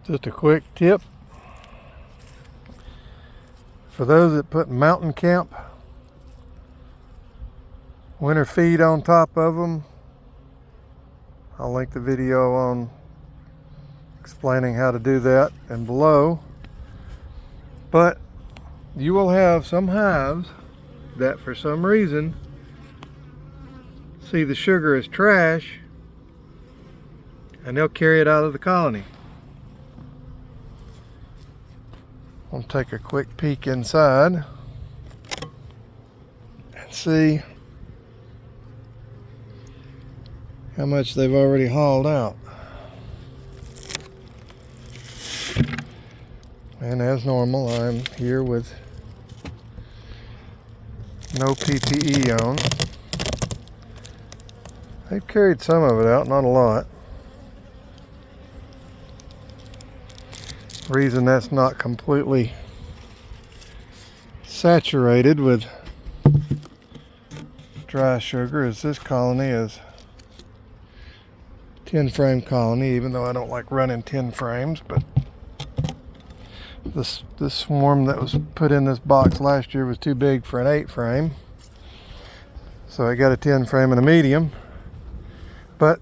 Just a quick tip for those that put mountain camp winter feed on top of them. I'll link the video on explaining how to do that and below. But you will have some hives that for some reason see the sugar as trash and they'll carry it out of the colony. I'll take a quick peek inside and see how much they've already hauled out. And as normal, I'm here with no PPE on. They've carried some of it out, not a lot. Reason that's not completely saturated with dry sugar is this colony is 10 frame colony, even though I don't like running 10 frames, but this swarm that was put in this box last year was too big for an 8 frame, so I got a 10 frame and a medium. But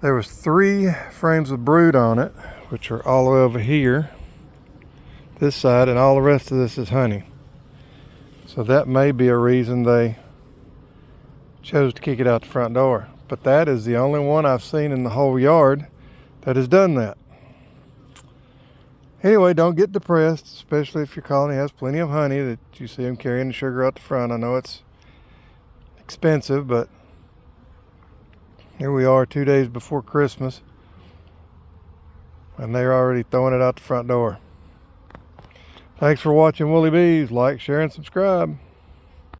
there was 3 frames of brood on it, which are all the way over here, this side, and all the rest of this is honey. So that may be a reason they chose to kick it out the front door. But that is the only one I've seen in the whole yard that has done that. Anyway, don't get depressed, especially if your colony has plenty of honey that you see them carrying the sugar out the front. I know it's expensive, but here we are 2 days before Christmas, and they're already throwing it out the front door. Thanks for watching Woolly Bees. Like, share, and subscribe.